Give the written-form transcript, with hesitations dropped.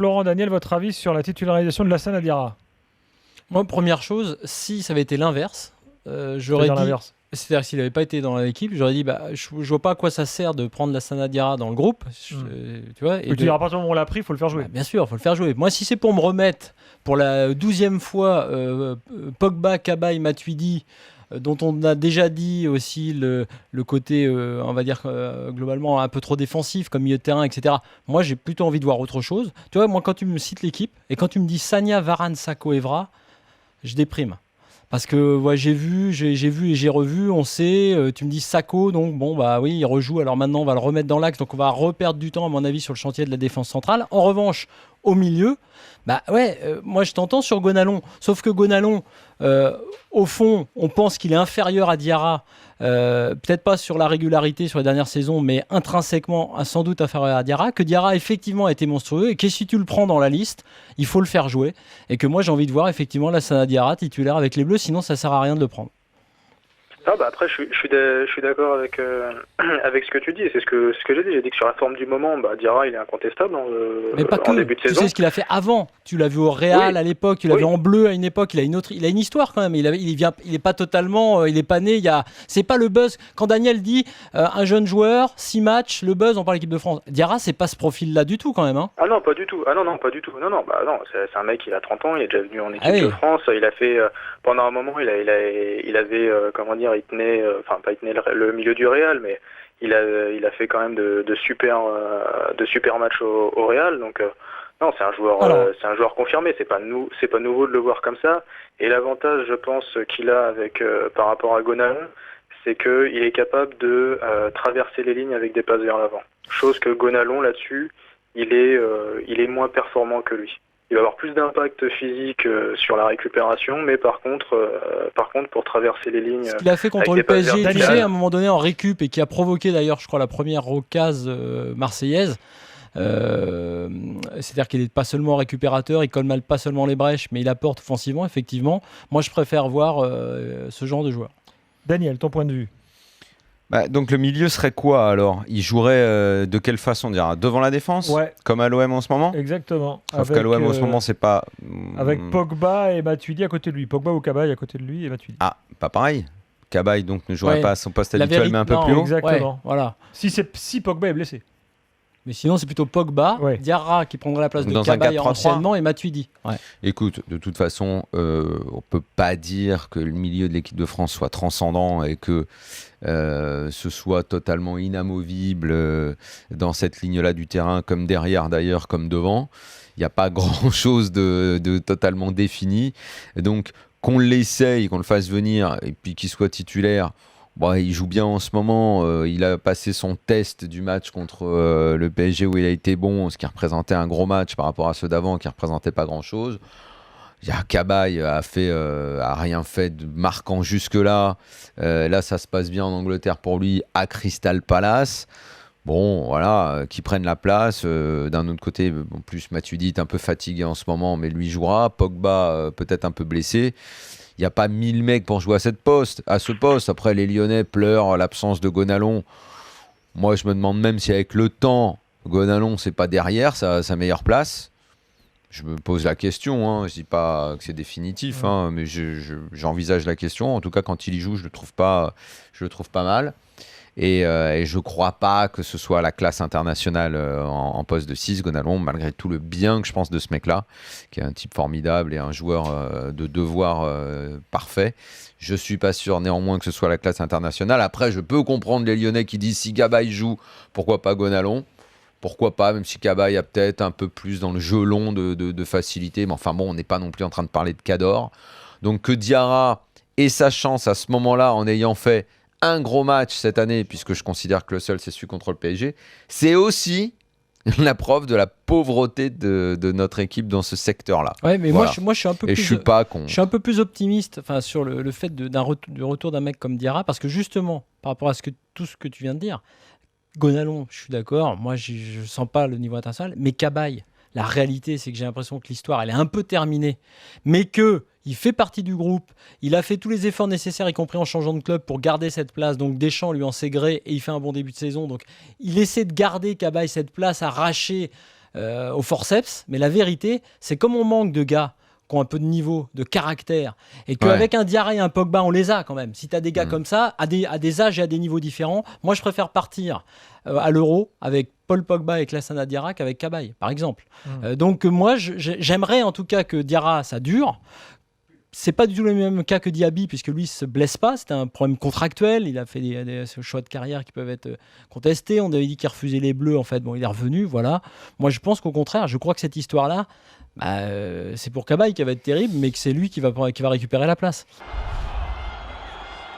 Florent, Daniel, votre avis sur la titularisation de Lassana Diarra? Moi, première chose, si ça avait été l'inverse, j'aurais dit... L'inverse. C'est-à-dire que s'il n'avait pas été dans l'équipe, j'aurais dit je vois pas à quoi ça sert de prendre Lassana Diarra dans le groupe. Tu vois, tu dis à partir du moment où on l'a pris, il faut le faire jouer. Bien sûr, il faut le faire jouer. Moi, si c'est pour me remettre pour la 12e fois Pogba, Cabaye, Matuidi, dont on a déjà dit aussi le côté, on va dire globalement un peu trop défensif comme milieu de terrain, etc. Moi, j'ai plutôt envie de voir autre chose. Tu vois, moi, quand tu me cites l'équipe et quand tu me dis Sagna, Varane, Sakho, Evra, je déprime. Parce que j'ai vu et j'ai revu, on sait, tu me dis Sakho, donc bon bah oui, il rejoue, alors maintenant on va le remettre dans l'axe, donc on va reperdre du temps à mon avis sur le chantier de la défense centrale. En revanche, au milieu, moi je t'entends sur Gonalon, sauf que Gonalon, au fond, on pense qu'il est inférieur à Diarra, peut-être pas sur la régularité sur les dernières saisons, mais intrinsèquement sans doute inférieur à Diarra, que Diarra effectivement a été monstrueux et que si tu le prends dans la liste, il faut le faire jouer, et que moi j'ai envie de voir effectivement Lassana Diarra titulaire avec les Bleus, sinon ça sert à rien de le prendre. Après, je suis d'accord avec ce que tu dis. C'est ce que j'ai dit. J'ai dit que sur la forme du moment, Diarra, il est incontestable mais pas que. en début de saison. Tu sais ce qu'il a fait avant. Tu l'as vu au Real à l'époque. Tu l'as vu en bleu à une époque. Il a une histoire quand même. Il est pas totalement. Il est pas né. C'est pas le buzz. Quand Daniel dit un jeune joueur, 6 matchs, le buzz, on parle de l'équipe de France. Diarra, c'est pas ce profil-là du tout quand même. Hein. Ah non, pas du tout. Non, pas du tout. Non. C'est un mec. Il a 30 ans. Il est déjà venu en équipe de France. Il a fait pendant un moment. Il avait comment dire. Il tenait, pas il tenait le milieu du Real, mais il a fait quand même de super matchs au Real. Donc non, c'est un joueur confirmé. C'est pas nouveau de le voir comme ça. Et l'avantage, je pense, qu'il a par rapport à Gonalon, c'est qu'il est capable de traverser les lignes avec des passes vers l'avant. Chose que Gonalon là-dessus, il est moins performant que lui. Il va avoir plus d'impact physique sur la récupération, mais par contre, pour traverser les lignes... Ce qu'il a fait contre le PSG, tu sais, à un moment donné en récup, et qui a provoqué d'ailleurs, je crois, la première occasion marseillaise, c'est-à-dire qu'il n'est pas seulement récupérateur, il colmate pas seulement les brèches, mais il apporte offensivement, effectivement. Moi, je préfère voir ce genre de joueur. Daniel, ton point de vue? Donc le milieu serait quoi alors? Il jouerait de quelle façon, dire devant la défense? Comme à l'OM en ce moment? Exactement. Sauf qu'à l'OM en ce moment, c'est pas... Avec Pogba et Matuidi à côté de lui. Pogba ou Cabaye à côté de lui et Matuidi. Ah, pas pareil. Cabaye donc ne jouerait pas à son poste habituel, mais un peu plus haut. Exactement. Voilà. Si Pogba est blessé. Mais sinon, c'est plutôt Pogba, Diarra qui prendrait la place de Cabaye anciennement et Matuidi. Écoute, de toute façon, on peut pas dire que le milieu de l'équipe de France soit transcendant et que ce soit totalement inamovible dans cette ligne-là du terrain, comme derrière d'ailleurs, comme devant. Il n'y a pas grand-chose de totalement défini. Donc, qu'on l'essaye, qu'on le fasse venir et puis qu'il soit titulaire... il joue bien en ce moment, il a passé son test du match contre le PSG où il a été bon, ce qui représentait un gros match par rapport à ceux d'avant qui ne représentaient pas grand-chose. Cabaye a rien fait de marquant jusque-là. Là, ça se passe bien en Angleterre pour lui à Crystal Palace. Bon, voilà, qui prennent la place. D'un autre côté, en plus, Matuidi est un peu fatigué en ce moment, mais lui jouera. Pogba, peut-être un peu blessé. Il n'y a pas 1000 mecs pour jouer à ce poste. Après, les Lyonnais pleurent l'absence de Gonalon. Moi, je me demande même si avec le temps, Gonalon, c'est pas derrière sa meilleure place. Je me pose la question. Je dis pas que c'est définitif, mais j'envisage la question. En tout cas, quand il y joue, je le trouve pas mal. Et je ne crois pas que ce soit la classe internationale en poste de 6, Gonalon, malgré tout le bien que je pense de ce mec-là, qui est un type formidable et un joueur de devoir parfait. Je ne suis pas sûr néanmoins que ce soit la classe internationale. Après, je peux comprendre les Lyonnais qui disent si Cabaye joue, pourquoi pas Gonalon? Pourquoi pas, même si Cabaye a peut-être un peu plus dans le jeu long de facilité. Mais enfin bon, on n'est pas non plus en train de parler de Cador. Donc que Diarra ait sa chance à ce moment-là en ayant fait un gros match cette année, puisque je considère que le seul c'est celui contre le PSG, c'est aussi la preuve de la pauvreté de notre équipe dans ce secteur-là. Ouais, mais voilà. moi je suis un peu et plus. Je suis pas con. Je suis un peu plus optimiste, sur le fait du retour d'un mec comme Diarra, parce que justement, par rapport à tout ce que tu viens de dire, Gonalon, je suis d'accord. Moi, je sens pas le niveau international, mais Cabaye. La réalité, c'est que j'ai l'impression que l'histoire, elle est un peu terminée, mais qu'il fait partie du groupe, il a fait tous les efforts nécessaires, y compris en changeant de club, pour garder cette place. Donc Deschamps lui en sait gré et il fait un bon début de saison. Donc il essaie de garder Cabaye cette place, arrachée au forceps. Mais la vérité, c'est comme on manque de gars qui ont un peu de niveau, de caractère, et qu'avec un Diarra et un Pogba, on les a quand même. Si tu as des gars comme ça, à des âges et à des niveaux différents, moi je préfère partir à l'Euro avec Paul Pogba et Lassana Diarra qu'avec Cabaye, par exemple. Donc moi, j'aimerais en tout cas que Diarra, ça dure. C'est pas du tout le même cas que Diaby, puisque lui se blesse pas, c'était un problème contractuel, il a fait des choix de carrière qui peuvent être contestés, on avait dit qu'il refusait les Bleus, en fait, bon, il est revenu, voilà. Moi, je pense qu'au contraire, je crois que cette histoire-là, c'est pour Cabaye qui va être terrible, mais que c'est lui qui va récupérer la place.